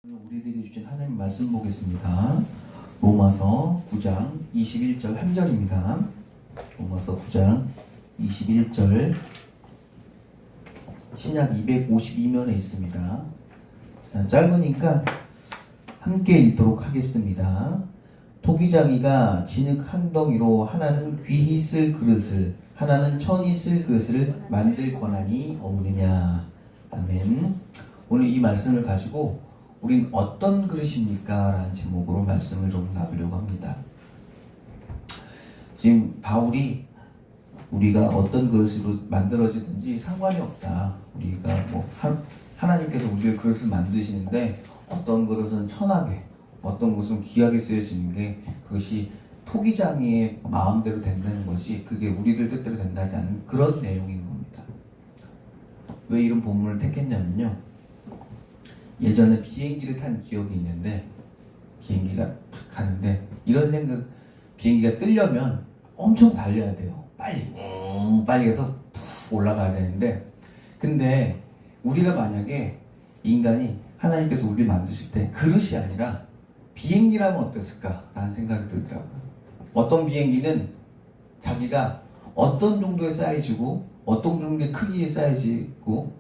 우리에게 주신 하나님 말씀 보겠습니다. 로마서 9장 21절 한 절입니다. 로마서 9장 21절 신약 252면에 있습니다. 자, 짧으니까 함께 읽도록 하겠습니다. 토기장이가 진흙 한 덩이로 하나는 귀히 쓸 그릇을 하나는 천히 쓸 그릇을 만들 권한이 없느냐. 아멘. 오늘 이 말씀을 가지고 우린 어떤 그릇입니까? 라는 제목으로 말씀을 좀 나누려고 합니다. 지금 바울이 우리가 어떤 그릇으로 만들어지든지 상관이 없다. 우리가 하나님께서 우리의 그릇을 만드시는데 어떤 그릇은 천하게, 어떤 것은 귀하게 쓰여지는 게 그것이 토기장이의 마음대로 된다는 것이 그게 우리들 뜻대로 된다지 않는 그런 내용인 겁니다. 왜 이런 본문을 택했냐면요. 예전에 비행기를 탄 기억이 있는데 비행기가 탁 가는데 이런 생각, 비행기가 뜨려면 엄청 달려야 돼요. 빨리 해서 푹 올라가야 되는데, 근데 우리가 만약에 인간이 하나님께서 우리 만드실 때 그릇이 아니라 비행기라면 어땠을까라는 생각이 들더라고요. 어떤 비행기는 자기가 어떤 정도의 사이즈고 어떤 정도의 크기의 사이즈고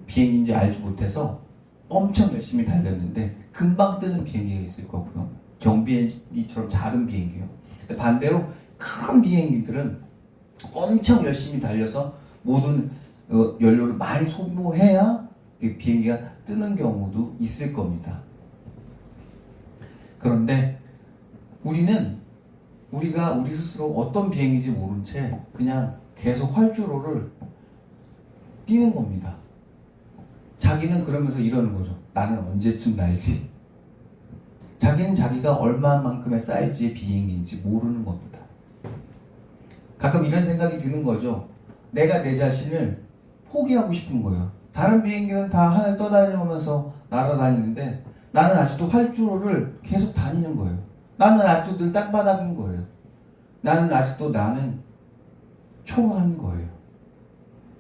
비행기인지 알지 못해서 엄청 열심히 달렸는데 금방 뜨는 비행기가 있을 거고요. 경비행기처럼 작은 비행기요. 반대로 큰 비행기들은 엄청 열심히 달려서 모든 연료를 많이 소모해야 비행기가 뜨는 경우도 있을 겁니다. 그런데 우리가 우리 스스로 어떤 비행기인지 모른 채 그냥 계속 활주로를 뛰는 겁니다. 자기는 그러면서 이러는 거죠. 나는 언제쯤 날지. 자기는 자기가 얼마만큼의 사이즈의 비행기인지 모르는 겁니다. 가끔 이런 생각이 드는 거죠. 내가 내 자신을 포기하고 싶은 거예요. 다른 비행기는 다 하늘 떠다니면서 날아다니는데 나는 아직도 활주로를 계속 다니는 거예요. 나는 아직도 늘 땅바닥인 거예요. 나는 초라한 거예요.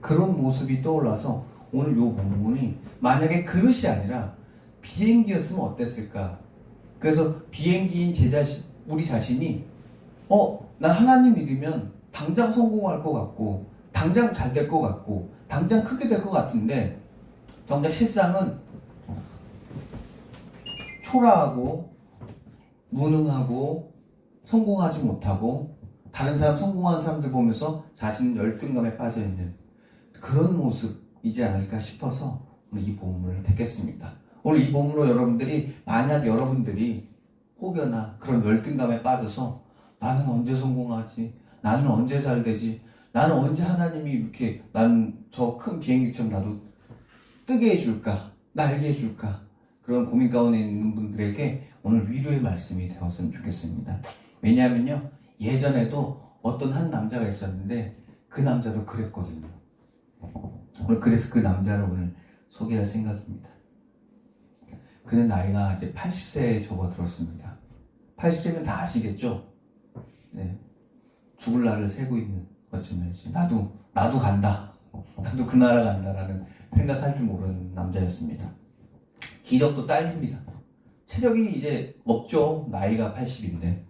그런 모습이 떠올라서 오늘 요 본문이 만약에 그릇이 아니라 비행기였으면 어땠을까? 그래서 비행기인 우리 자신이 난 하나님 믿으면 당장 성공할 것 같고 당장 잘 될 것 같고 당장 크게 될 것 같은데 정작 실상은 초라하고 무능하고 성공하지 못하고 다른 사람 성공하는 사람들 보면서 자신은 열등감에 빠져있는 그런 모습이지 않을까 싶어서 오늘 이 본문을 택했습니다. 오늘 이 본문으로 만약 여러분들이 혹여나 그런 열등감에 빠져서 나는 언제 성공하지? 나는 언제 잘 되지? 나는 언제 하나님이 이렇게 나는 저 큰 비행기처럼 나도 뜨게 해줄까? 날게 해줄까? 그런 고민 가운데 있는 분들에게 오늘 위로의 말씀이 되었으면 좋겠습니다. 왜냐하면요, 예전에도 어떤 한 남자가 있었는데 그 남자도 그랬거든요. 오늘 그래서 그 남자를 오늘 소개할 생각입니다. 그는 나이가 이제 80세에 접어들었습니다. 80세면 다 아시겠죠? 네. 죽을 날을 세고 있는 어쩌면 이제 나도 간다. 나도 그 나라 간다라는 생각할 줄 모르는 남자였습니다. 기력도 딸립니다. 체력이 이제 없죠. 나이가 80인데.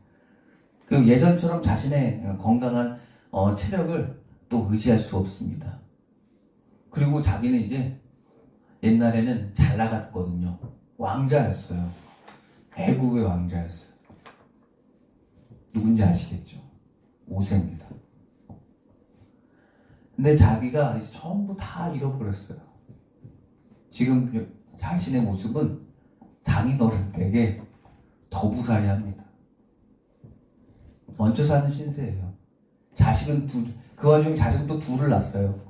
그리고 예전처럼 자신의 건강한 체력을 또 의지할 수 없습니다. 그리고 자기는 이제 옛날에는 잘 나갔거든요. 왕자였어요. 애국의 왕자였어요. 누군지 아시겠죠? 모세입니다. 근데 자기가 이제 전부 다 잃어버렸어요. 지금 자신의 모습은 장인어른에게 더부살이합니다. 얹혀 사는 신세예요. 그 와중에 자식은 또 둘을 낳았어요.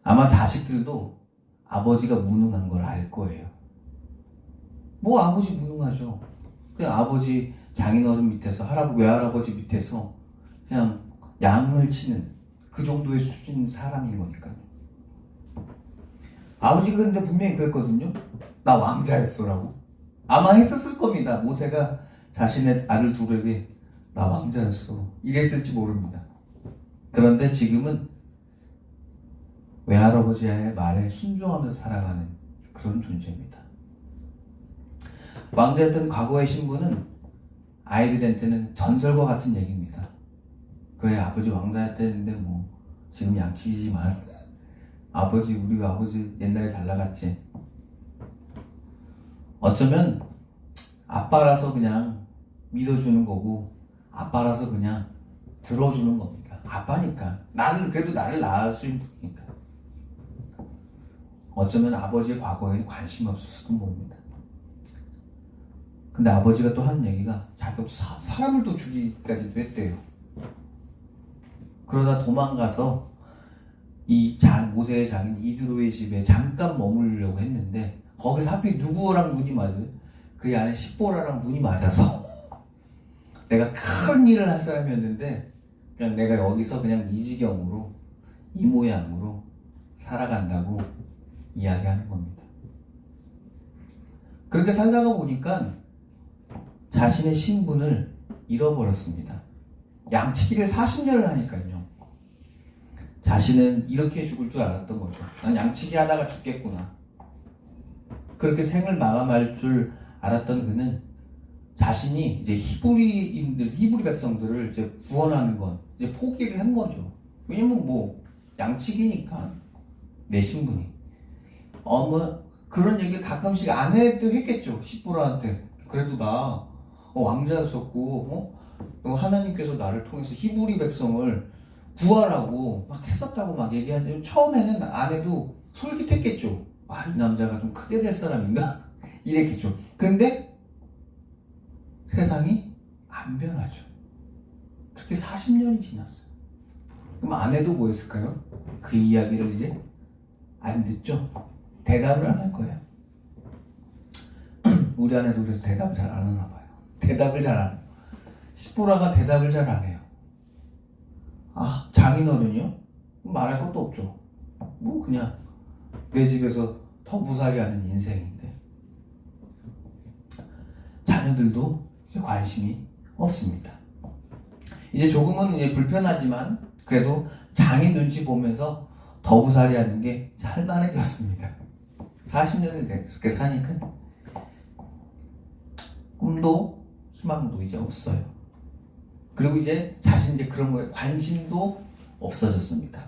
아마 자식들도 아버지가 무능한 걸 알 거예요. 아버지 무능하죠. 그냥 아버지 장인어른 밑에서 외할아버지 밑에서 그냥 양을 치는 그 정도의 수준 사람인 거니까요. 아버지가 근데 분명히 그랬거든요. 나 왕자였어라고. 아마 했었을 겁니다. 모세가 자신의 아들 둘에게 나 왕자였어 이랬을지 모릅니다. 그런데 지금은 외할아버지의 말에 순종하면서 살아가는 그런 존재입니다. 왕자였던 과거의 신부는 아이들한테는 전설과 같은 얘기입니다. 그래, 아버지 왕자였다는데 뭐 지금 양치기지만 우리 아버지 옛날에 잘 나갔지. 어쩌면 아빠라서 그냥 믿어주는 거고, 아빠라서 그냥 들어주는 겁니다. 아빠니까. 그래도 나를 낳아준 분이니까. 어쩌면 아버지의 과거에는 관심이 없을 수도 모릅니다. 근데 아버지가 또 하는 얘기가 자기가 사람을 또 죽이기까지도 했대요. 그러다 도망가서 모세의 장인 이드로의 집에 잠깐 머무르려고 했는데, 거기서 하필 누구랑 눈이 맞아요? 그 안에 십보라랑 눈이 맞아서 내가 큰 일을 할 사람이었는데 그냥 내가 여기서 그냥 이 지경으로, 이 모양으로 살아간다고 이야기하는 겁니다. 그렇게 살다가 보니까 자신의 신분을 잃어버렸습니다. 양치기를 40년을 하니까요. 자신은 이렇게 죽을 줄 알았던 거죠. 난 양치기 하다가 죽겠구나. 그렇게 생을 마감할 줄 알았던 그는 자신이 이제 히브리 백성들을 이제 구원하는 건 이제 포기를 한 거죠. 왜냐면 뭐 양치기니까 내 신분이. 그런 얘기를 가끔씩 아내도 했겠죠. 십보라한테. 그래도 나 왕자였었고 하나님께서 나를 통해서 히브리 백성을 구하라고 막 했었다고 막 얘기하지. 처음에는 아내도 솔깃했겠죠. 이 남자가 좀 크게 될 사람인가? 이랬겠죠. 근데 세상이 안 변하죠. 그렇게 40년이 지났어요. 그럼 아내도 뭐 했을까요? 그 이야기를 이제 안 듣죠. 대답을 안 할 거예요. 우리 아내도 그래서 대답을 잘 안 하나 봐요. 대답을 잘 안 해요. 십보라가 대답을 잘 안 해요. 장인어른이요? 말할 것도 없죠. 뭐 그냥 내 집에서 터부살이 하는 인생인데. 자녀들도 이제 관심이 없습니다. 이제 조금은 이제 불편하지만 그래도 장인 눈치 보면서 더부살이 하는 게 살만해졌습니다. 40년을 그렇게 사니까 꿈도 희망도 이제 없어요. 그리고 이제 자신 이제 그런 거에 관심도 없어졌습니다.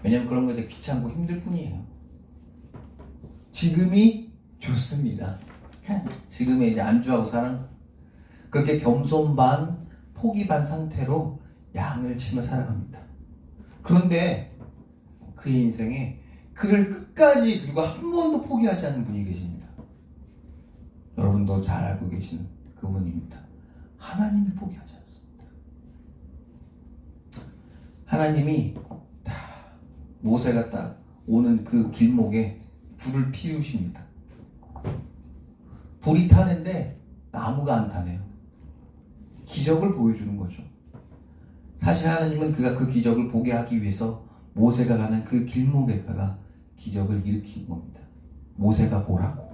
왜냐면 그런 거 이제 귀찮고 힘들 뿐이에요. 지금이 좋습니다. 지금에 이제 안주하고 사는 거예요. 그렇게 겸손 반, 포기 반 상태로 양을 치며 살아갑니다. 그런데 그의 인생에 그를 끝까지 그리고 한 번도 포기하지 않는 분이 계십니다. 여러분도 잘 알고 계시는 그분입니다. 하나님이 포기하지 않습니다. 하나님이 모세가 딱 오는 그 길목에 불을 피우십니다. 불이 타는데 나무가 안 타네요. 기적을 보여주는 거죠. 사실 하나님은 그가 그 기적을 보게 하기 위해서 모세가 가는 그 길목에다가 기적을 일으킨 겁니다. 모세가 보라고.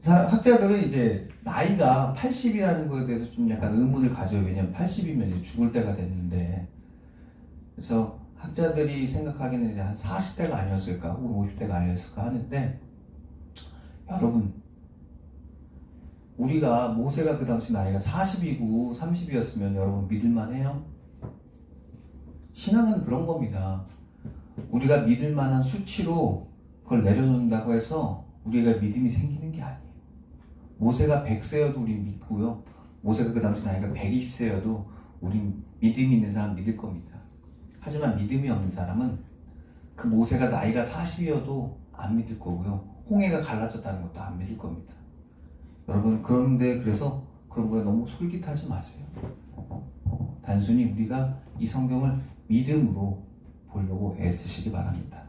학자들은 이제 나이가 80이라는 거에 대해서 좀 약간 의문을 가져요. 왜냐면 80이면 이제 죽을 때가 됐는데. 그래서 학자들이 생각하기에는 이제 한 40대가 아니었을까, 혹은 50대가 아니었을까 하는데, 여러분, 우리가 모세가 그 당시 나이가 40이고 30이었으면 여러분 믿을만해요? 신앙은 그런 겁니다. 우리가 믿을 만한 수치로 그걸 내려놓는다고 해서 우리가 믿음이 생기는 게 아니에요. 모세가 100세여도 우린 믿고요. 모세가 그 당시 나이가 120세여도 우린 믿음이 있는 사람 믿을 겁니다. 하지만 믿음이 없는 사람은 그 모세가 나이가 40이어도 안 믿을 거고요. 홍해가 갈라졌다는 것도 안 믿을 겁니다. 여러분, 그런데 그래서 그런 거에 너무 솔깃하지 마세요. 단순히 우리가 이 성경을 믿음으로 보려고 애쓰시기 바랍니다.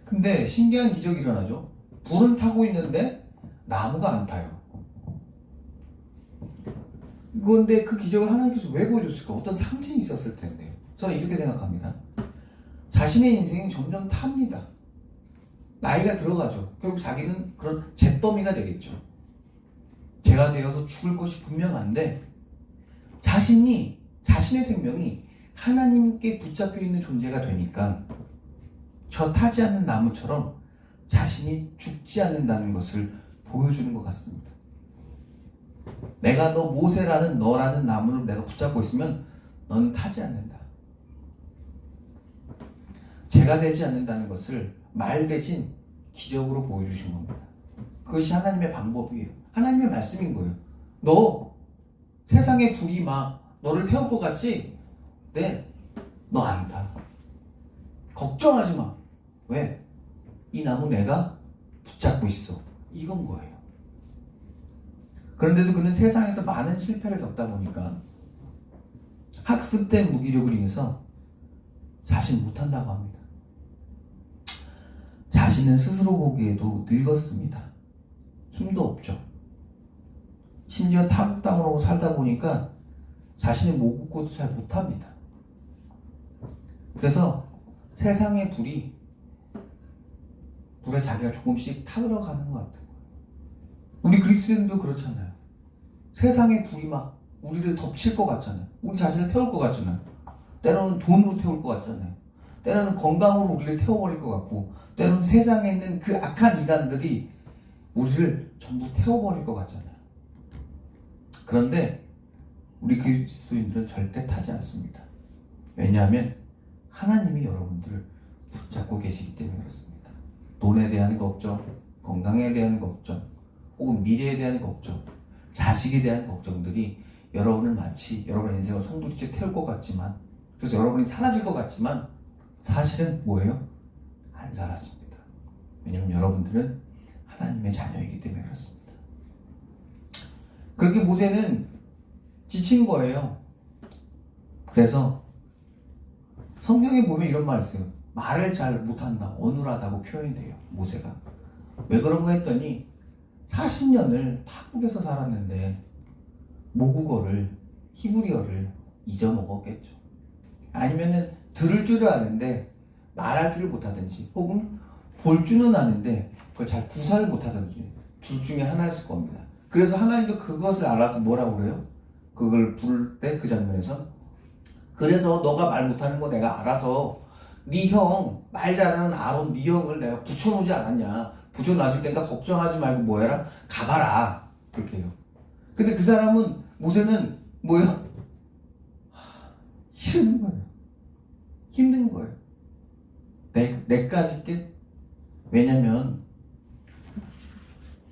근데 신기한 기적이 일어나죠. 불은 타고 있는데 나무가 안 타요. 그런데 그 기적을 하나님께서 왜 보여줬을까? 어떤 상징이 있었을 텐데요. 저는 이렇게 생각합니다. 자신의 인생이 점점 탑니다. 나이가 들어가죠. 결국 자기는 그런 잿더미가 되겠죠. 죄가 되어서 죽을 것이 분명한데 자신의 생명이 하나님께 붙잡혀 있는 존재가 되니까 저 타지 않는 나무처럼 자신이 죽지 않는다는 것을 보여주는 것 같습니다. 내가 너 모세라는 너라는 나무를 내가 붙잡고 있으면 너는 타지 않는다. 죄가 되지 않는다는 것을 말 대신 기적으로 보여주신 겁니다. 그것이 하나님의 방법이에요. 하나님의 말씀인 거예요. 너 세상의 불이 막 너를 태울 것 같지? 네, 너 안 타. 걱정하지 마. 왜? 이 나무 내가 붙잡고 있어. 이건 거예요. 그런데도 그는 세상에서 많은 실패를 겪다 보니까 학습된 무기력으로 인해서 자신 못한다고 합니다. 자신은 스스로 보기에도 늙었습니다. 힘도 없죠. 심지어 타국 땅으로 살다 보니까 자신의 모국고도 잘 못합니다. 그래서 세상의 불에 자기가 조금씩 타들어가는 것 같아요. 우리 그리스도인도 그렇잖아요. 세상의 불이 막 우리를 덮칠 것 같잖아요. 우리 자신을 태울 것 같잖아요. 때로는 돈으로 태울 것 같잖아요. 때로는 건강으로 우리를 태워버릴 것 같고, 때로는 세상에 있는 그 악한 이단들이 우리를 전부 태워버릴 것 같잖아요. 그런데 우리 그리스도인들은 절대 타지 않습니다. 왜냐하면 하나님이 여러분들을 붙잡고 계시기 때문에 그렇습니다. 돈에 대한 걱정, 건강에 대한 걱정, 혹은 미래에 대한 걱정, 자식에 대한 걱정들이 여러분을 마치 여러분의 인생을 송두리째 태울 것 같지만, 그래서 여러분이 사라질 것 같지만 사실은 뭐예요? 안 사라집니다. 왜냐하면 여러분들은 하나님의 자녀이기 때문에 그렇습니다. 그렇게 모세는 지친 거예요. 그래서 성경에 보면 이런 말이 있어요. 말을 잘 못한다, 어눌하다고 표현이 돼요. 모세가. 왜 그런가 했더니 40년을 타국에서 살았는데 모국어를, 히브리어를 잊어먹었겠죠. 아니면은 들을 줄을 아는데 말할 줄을 못하든지, 혹은 볼 줄은 아는데 그걸 잘 구사를 못하든지, 둘 중에 하나였을 겁니다. 그래서 하나님도 그것을 알아서 뭐라고 그래요? 그걸 부를 때 그 장면에서, 그래서 너가 말 못하는 거 내가 알아서 네 형, 말 잘하는 아론 네 형을 내가 붙여놓지 않았냐. 붙여놨을 때니까 걱정하지 말고 뭐해라? 가봐라. 그렇게 해요. 근데 그 사람은, 모세는 뭐예요? 싫은 거예요. 힘든 거예요. 내까지 게. 왜냐면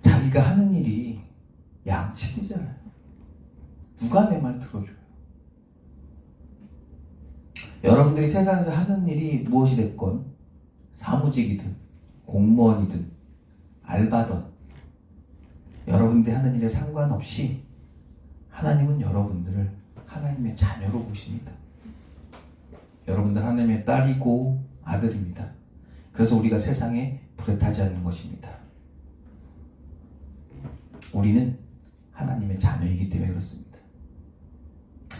자기가 하는 일이 양측이잖아요. 누가 내 말 들어줘요? 여러분들이 세상에서 하는 일이 무엇이 됐건, 사무직이든 공무원이든 알바든, 여러분들이 하는 일에 상관없이 하나님은 여러분들을 하나님의 자녀로 보십니다. 여러분들 하나님의 딸이고 아들입니다. 그래서 우리가 세상에 불에 타지 않는 것입니다. 우리는 하나님의 자녀이기 때문에 그렇습니다.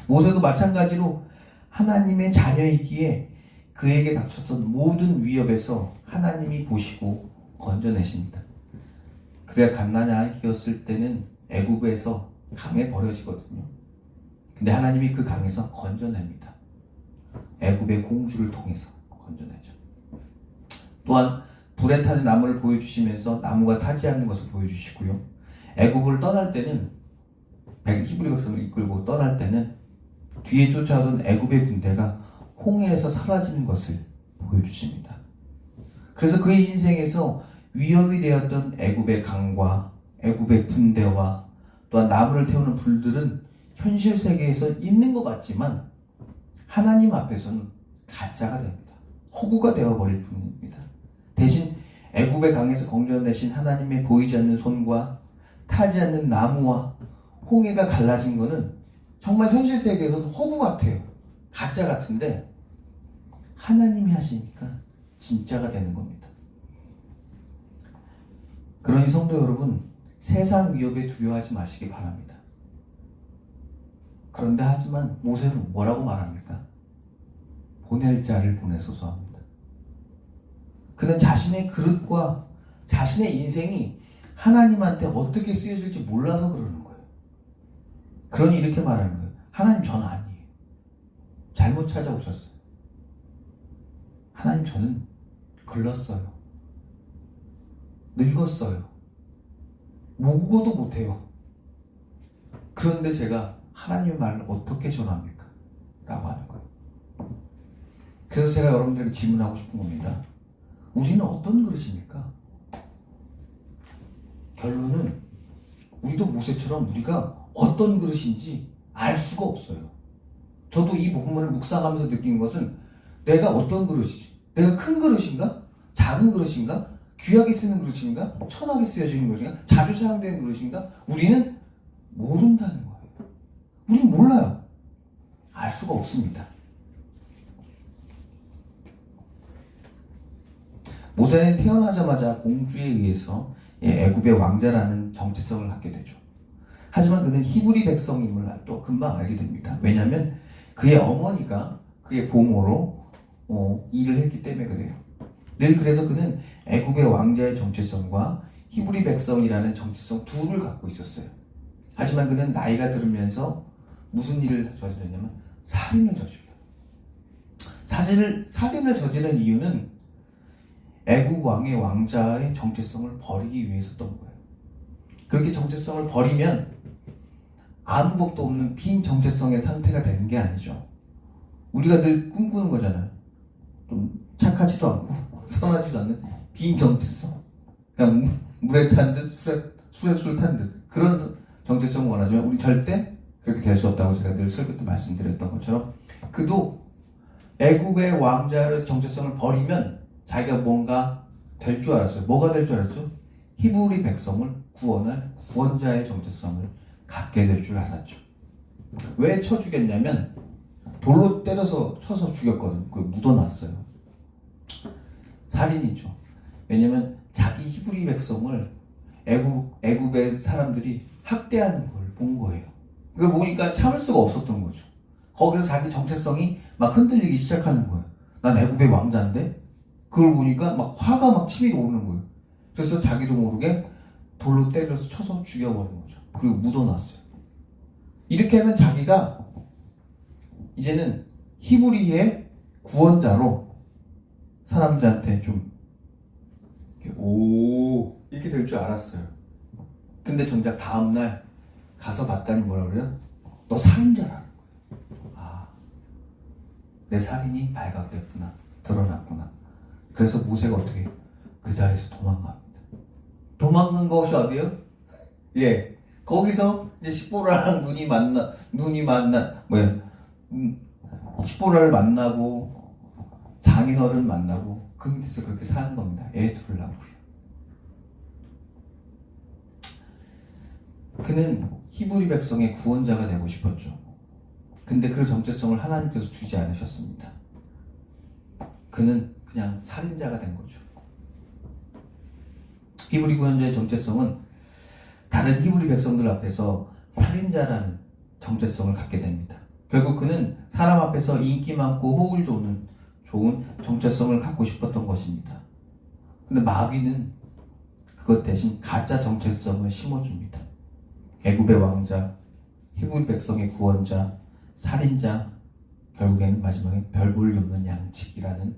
모세도 마찬가지로 하나님의 자녀이기에 그에게 닥쳤던 모든 위협에서 하나님이 보시고 건져내십니다. 그가 갓난아기였을 때는 애굽에서 강에 버려지거든요. 근데 하나님이 그 강에서 건져냅니다. 애굽의 공주를 통해서 건져내죠. 또한 불에 타는 나무를 보여주시면서 나무가 타지 않는 것을 보여주시고요. 애굽을 떠날 때는, 히브리 백성을 이끌고 떠날 때는 뒤에 쫓아오던 애굽의 군대가 홍해에서 사라지는 것을 보여주십니다. 그래서 그의 인생에서 위협이 되었던 애굽의 강과 애굽의 군대와 또한 나무를 태우는 불들은 현실 세계에서 있는 것 같지만 하나님 앞에서는 가짜가 됩니다. 허구가 되어버릴 뿐입니다. 대신 애굽의 강에서 건져내신 하나님의 보이지 않는 손과 타지 않는 나무와 홍해가 갈라진 것은 정말 현실 세계에서는 허구 같아요. 가짜 같은데 하나님이 하시니까 진짜가 되는 겁니다. 그러니 성도 여러분, 세상 위협에 두려워하지 마시기 바랍니다. 그런데 하지만 모세는 뭐라고 말합니까? 보낼 자를 보내소서 합니다. 그는 자신의 그릇과 자신의 인생이 하나님한테 어떻게 쓰여질지 몰라서 그러는 거예요. 그러니 이렇게 말하는 거예요. 하나님, 전 아니에요. 잘못 찾아오셨어요. 하나님, 저는 글렀어요. 늙었어요. 모국어도 못해요. 그런데 제가 하나님의 말을 어떻게 전합니까? 라고 하는 거예요. 그래서 제가 여러분들에게 질문하고 싶은 겁니다. 우리는 어떤 그릇입니까? 결론은 우리도 모세처럼 우리가 어떤 그릇인지 알 수가 없어요. 저도 이 본문을 묵상하면서 느낀 것은 내가 어떤 그릇이지? 내가 큰 그릇인가? 작은 그릇인가? 귀하게 쓰는 그릇인가? 천하게 쓰여지는 그릇인가? 자주 사용되는 그릇인가? 우리는 모른다는 거예요. 우리는 몰라요. 알 수가 없습니다. 모세는 태어나자마자 공주에 의해서 애굽의 왕자라는 정체성을 갖게 되죠. 하지만 그는 히브리 백성임을 또 금방 알게 됩니다. 왜냐하면 그의 어머니가 그의 보모로 일을 했기 때문에 그래요. 늘 그래서 그는 애굽의 왕자의 정체성과 히브리 백성이라는 정체성 둘을 갖고 있었어요. 하지만 그는 나이가 들으면서 무슨 일을 저지르냐면 살인을 저질러요. 살인을 저지른 이유는 애굽 왕의 왕자의 정체성을 버리기 위해서였던 거예요. 그렇게 정체성을 버리면 아무것도 없는 빈 정체성의 상태가 되는 게 아니죠. 우리가 늘 꿈꾸는 거잖아요. 좀 착하지도 않고 선하지도 않는 빈 정체성. 그러니까 물에 탄 듯 술에 술 탄 듯 그런 정체성을 원하지만 우리 절대 그렇게 될 수 없다고 제가 늘 설교 때 말씀드렸던 것처럼 그도 애굽의 왕자의 정체성을 버리면 자기가 뭔가 될 줄 알았어요. 뭐가 될 줄 알았죠? 히브리 백성을 구원할 구원자의 정체성을 갖게 될 줄 알았죠. 왜 쳐 죽였냐면 돌로 때려서 쳐서 죽였거든요. 그걸 묻어놨어요. 살인이죠. 왜냐면 자기 히브리 백성을 애굽의 사람들이 학대하는 걸 본 거예요. 그걸 보니까 참을 수가 없었던 거죠. 거기서 자기 정체성이 막 흔들리기 시작하는 거예요. 난 애굽의 왕자인데 그걸 보니까 막 화가 막 치밀어 오르는 거예요. 그래서 자기도 모르게 돌로 때려서 쳐서 죽여버린 거죠. 그리고 묻어놨어요. 이렇게 하면 자기가 이제는 히브리의 구원자로 사람들한테 좀 이렇게 될 줄 알았어요. 근데 정작 다음날 가서 봤더니 뭐라 그래요? 너 살인자라는 거예요. 내 살인이 발각됐구나. 드러났구나. 그래서 모세가 어떻게 그 자리에서 도망갑니다. 도망간 것이 어디요? 거기서 이제 십보라랑 십보라를 만나고 장인어른을 만나고 그 밑에서 그렇게 사는 겁니다. 애 둘을 낳고요. 그는 히브리 백성의 구원자가 되고 싶었죠. 근데 그 정체성을 하나님께서 주지 않으셨습니다. 그는 그냥 살인자가 된 거죠. 히브리 구원자의 정체성은 다른 히브리 백성들 앞에서 살인자라는 정체성을 갖게 됩니다. 결국 그는 사람 앞에서 인기 많고 호을 좋은 정체성을 갖고 싶었던 것입니다. 근데 마귀는 그것 대신 가짜 정체성을 심어줍니다. 애굽의 왕자, 히브리 백성의 구원자, 살인자, 결국에는 마지막에 별 볼 일 없는 양치기라는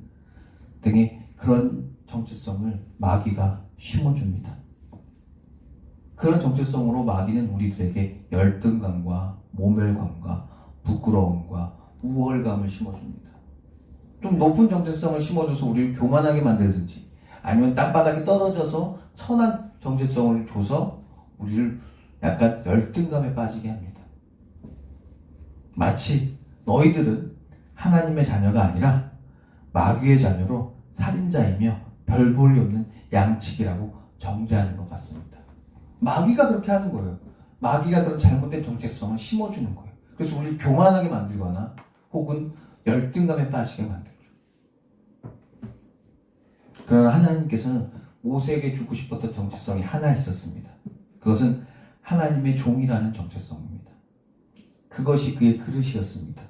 등의 그런 정체성을 마귀가 심어줍니다. 그런 정체성으로 마귀는 우리들에게 열등감과 모멸감과 부끄러움과 우월감을 심어줍니다. 좀 높은 정체성을 심어줘서 우리를 교만하게 만들든지 아니면 땅바닥에 떨어져서 천한 정체성을 줘서 우리를 약간 열등감에 빠지게 합니다. 마치 너희들은 하나님의 자녀가 아니라 마귀의 자녀로 살인자이며 별 볼이 없는 양치기라고 정죄하는 것 같습니다. 마귀가 그렇게 하는 거예요. 마귀가 그런 잘못된 정체성을 심어주는 거예요. 그래서 우리를 교만하게 만들거나 혹은 열등감에 빠지게 만들죠. 그러나 하나님께서는 모세에게 주고 싶었던 정체성이 하나 있었습니다. 그것은 하나님의 종이라는 정체성입니다. 그것이 그의 그릇이었습니다.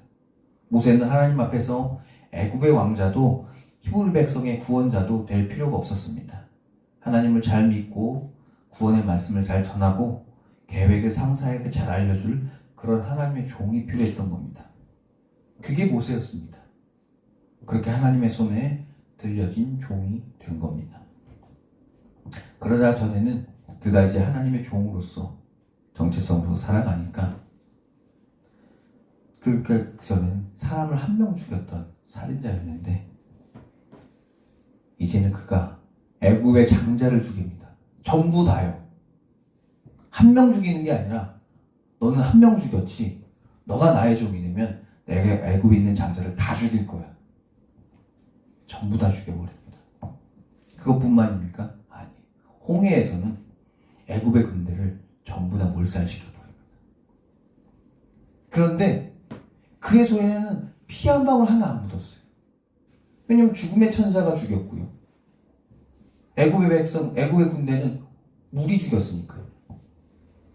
모세는 하나님 앞에서 애굽의 왕자도 히브리 백성의 구원자도 될 필요가 없었습니다. 하나님을 잘 믿고 구원의 말씀을 잘 전하고 계획을 상사에게 잘 알려줄 그런 하나님의 종이 필요했던 겁니다. 그게 모세였습니다. 그렇게 하나님의 손에 들려진 종이 된 겁니다. 그러자 전에는 그가 이제 하나님의 종으로서 정체성으로 살아가니까 그 전에는 사람을 한 명 죽였던 살인자였는데 이제는 그가 애굽의 장자를 죽입니다. 전부 다요. 한 명 죽이는 게 아니라 너는 한 명 죽였지. 너가 나의 종이 되면 내가 애굽에 있는 장자를 다 죽일 거야. 전부 다 죽여버립니다. 그것뿐만입니까? 아니. 홍해에서는 애굽의 군대를 전부 다 몰살시켜버립니다. 그런데 그의 손에는 피 한 방울 하나 안 묻었어요. 왜냐면 죽음의 천사가 죽였고요. 애굽의 군대는 물이 죽였으니까요.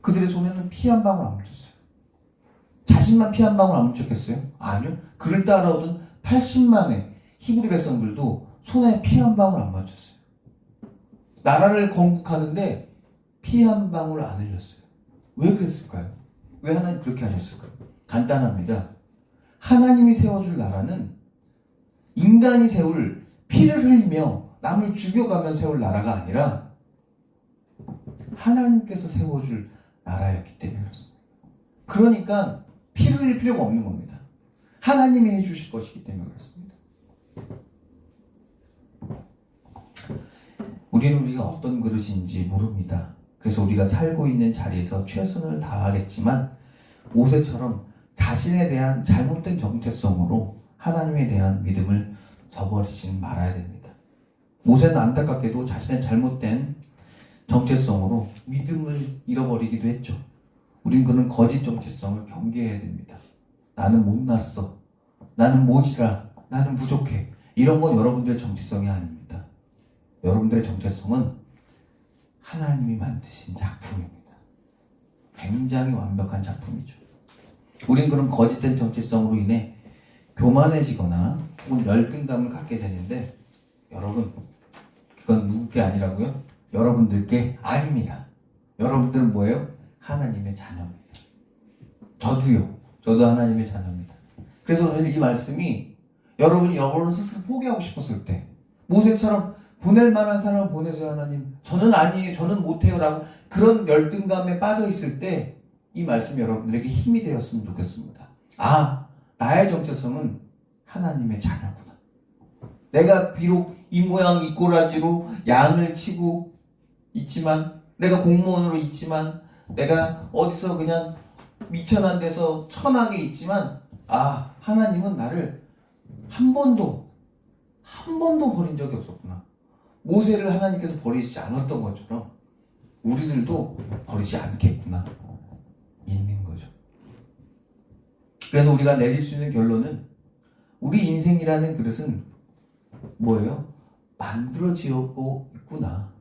그들의 손에는 피 한 방울 안 묻혔어요. 자신만 피 한 방울 안 묻혔겠어요? 아니요. 그를 따라오던 80만의 히브리 백성들도 손에 피 한 방울 안 묻혔어요. 나라를 건국하는데 피 한 방울 안 흘렸어요. 왜 그랬을까요? 왜 하나님 그렇게 하셨을까요? 간단합니다. 하나님이 세워줄 나라는 인간이 세울 피를 흘리며 남을 죽여가며 세울 나라가 아니라 하나님께서 세워줄 나라였기 때문에 그렇습니다. 그러니까 피를 흘릴 필요가 없는 겁니다. 하나님이 해주실 것이기 때문에 그렇습니다. 우리는 우리가 어떤 그릇인지 모릅니다. 그래서 우리가 살고 있는 자리에서 최선을 다하겠지만 모세처럼 자신에 대한 잘못된 정체성으로 하나님에 대한 믿음을 저버리지 말아야 됩니다. 모세는 안타깝게도 자신의 잘못된 정체성으로 믿음을 잃어버리기도 했죠. 우린 그런 거짓 정체성을 경계해야 됩니다. 나는 못났어. 나는 못이라. 나는 부족해. 이런 건 여러분들의 정체성이 아닙니다. 여러분들의 정체성은 하나님이 만드신 작품입니다. 굉장히 완벽한 작품이죠. 우린 그런 거짓된 정체성으로 인해 교만해지거나 혹은 열등감을 갖게 되는데 여러분, 그건 누구게 아니라고요? 여러분들께 아닙니다. 여러분들은 뭐예요? 하나님의 자녀입니다. 저도요. 저도 하나님의 자녀입니다. 그래서 오늘 이 말씀이 여러분이 여러분 스스로 포기하고 싶었을 때 모세처럼 보낼 만한 사람을 보내세요. 하나님, 저는 아니에요. 저는 못해요. 라고 그런 열등감에 빠져 있을 때 이 말씀이 여러분들에게 힘이 되었으면 좋겠습니다. 아, 나의 정체성은 하나님의 자녀구나. 내가 비록 이 모양 이 꼬라지로 양을 치고 있지만, 내가 공무원으로 있지만, 내가 어디서 그냥 미천한 데서 천하게 있지만, 아, 하나님은 나를 한 번도 버린 적이 없었구나. 모세를 하나님께서 버리지 않았던 것처럼 우리들도 버리지 않겠구나. 있는 거죠. 그래서 우리가 내릴 수 있는 결론은 우리 인생이라는 그릇은 뭐예요? 만들어지고 있구나.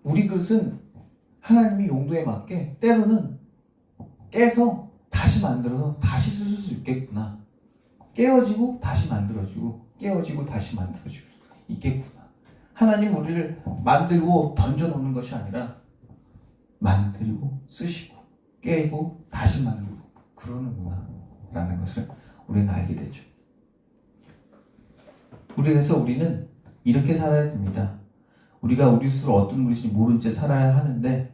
우리 그릇은 하나님이 용도에 맞게 때로는 깨서 다시 만들어서 다시 쓸 수 있겠구나. 깨어지고 다시 만들어지고 깨어지고 다시 만들어질 수 있겠구나. 하나님 우리를 만들고 던져놓는 것이 아니라 만들고 쓰시고 깨고 다시 만들고 그러는구나 라는 것을 우리는 알게 되죠. 그래서 우리는 이렇게 살아야 됩니다. 우리가 우리 스스로 어떤 분인지 모른 채 살아야 하는데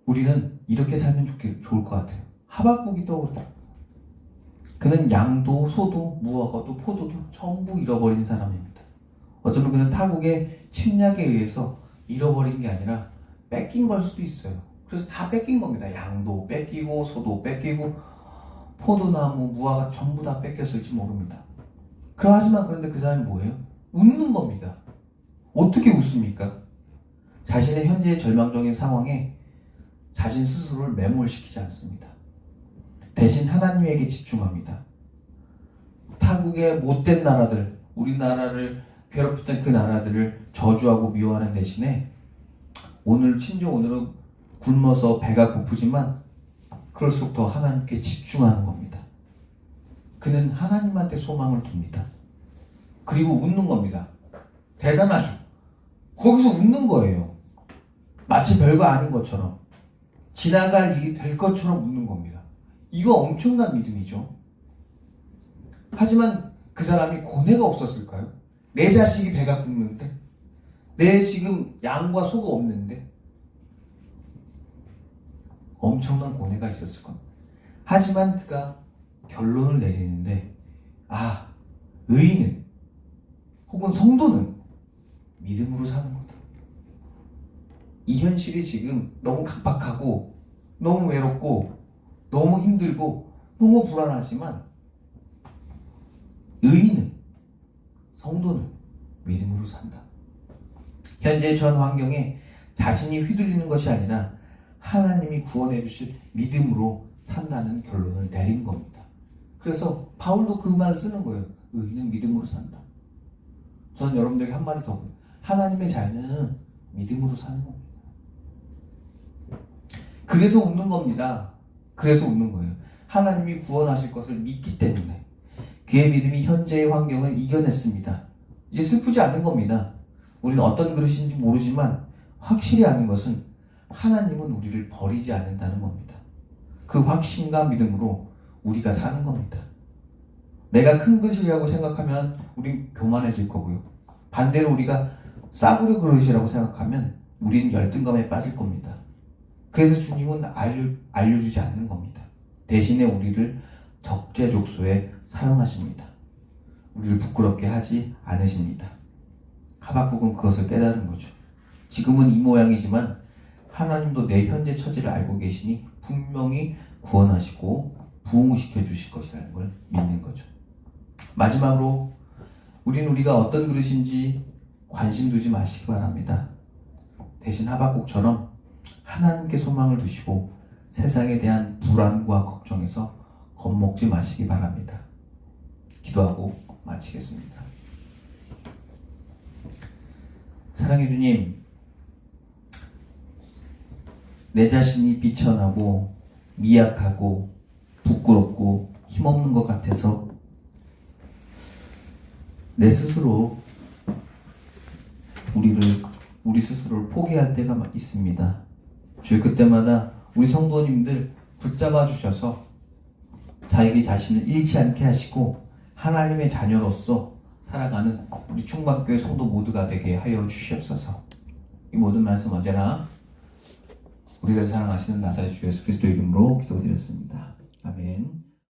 우리는 이렇게 살면 좋을 것 같아요. 하박국이 떠오르더라고요. 그는 양도 소도 무화과도 포도도 전부 잃어버린 사람입니다. 어쩌면 그는 타국의 침략에 의해서 잃어버린 게 아니라 뺏긴 걸 수도 있어요. 그래서 다 뺏긴 겁니다. 양도 뺏기고 소도 뺏기고 포도나무, 무화과 전부 다 뺏겼을지 모릅니다. 하지만 그런데 그 사람이 뭐예요? 웃는 겁니다. 어떻게 웃습니까? 자신의 현재의 절망적인 상황에 자신 스스로를 매몰시키지 않습니다. 대신 하나님에게 집중합니다. 타국의 못된 나라들, 우리나라를 괴롭혔던 그 나라들을 저주하고 미워하는 대신에 오늘은 굶어서 배가 고프지만 그럴수록 더 하나님께 집중하는 겁니다. 그는 하나님한테 소망을 둡니다. 그리고 웃는 겁니다. 대단하죠. 거기서 웃는 거예요. 마치 별거 아닌 것처럼 지나갈 일이 될 것처럼 웃는 겁니다. 이거 엄청난 믿음이죠. 하지만 그 사람이 고뇌가 없었을까요? 내 자식이 배가 굶는데, 내 지금 양과 소가 없는데, 엄청난 고뇌가 있었을 겁니다. 하지만 그가 결론을 내리는데, 의인은 혹은 성도는 믿음으로 사는 거다. 이 현실이 지금 너무 각박하고 너무 외롭고 너무 힘들고 너무 불안하지만 의인은, 성도는 믿음으로 산다. 현재 전 환경에 자신이 휘둘리는 것이 아니라 하나님이 구원해 주실 믿음으로 산다는 결론을 내린 겁니다. 그래서 바울도 그 말을 쓰는 거예요. 의인은 믿음으로 산다. 저는 여러분들에게 한마디 더, 하나님의 자녀는 믿음으로 사는 겁니다. 그래서 웃는 겁니다. 그래서 웃는 거예요. 하나님이 구원하실 것을 믿기 때문에 그의 믿음이 현재의 환경을 이겨냈습니다. 이제 슬프지 않은 겁니다. 우리는 어떤 그릇인지 모르지만 확실히 아는 것은 하나님은 우리를 버리지 않는다는 겁니다. 그 확신과 믿음으로 우리가 사는 겁니다. 내가 큰 그릇이라고 생각하면 우린 교만해질 거고요. 반대로 우리가 싸구려 그릇이라고 생각하면 우린 열등감에 빠질 겁니다. 그래서 주님은 알려주지 않는 겁니다. 대신에 우리를 적재적소에 사용하십니다. 우리를 부끄럽게 하지 않으십니다. 하박국은 그것을 깨달은 거죠. 지금은 이 모양이지만 하나님도 내 현재 처지를 알고 계시니 분명히 구원하시고 부흥시켜 주실 것이라는 걸 믿는 거죠. 마지막으로 우리가 어떤 그릇인지 관심 두지 마시기 바랍니다. 대신 하박국처럼 하나님께 소망을 두시고 세상에 대한 불안과 걱정에서 겁먹지 마시기 바랍니다. 기도하고 마치겠습니다. 사랑해 주님, 내 자신이 비천하고 미약하고 부끄럽고 힘없는 것 같아서 내 스스로 우리 스스로를 포기할 때가 있습니다. 주여, 그때마다 우리 성도님들 붙잡아 주셔서 자기 자신을 잃지 않게 하시고 하나님의 자녀로서 살아가는 우리 충만교회 성도 모두가 되게 하여 주시옵소서. 이 모든 말씀 언제나 우리를 사랑하시는 나사렛 주 예수 그리스도 이름으로 기도드렸습니다. 아멘.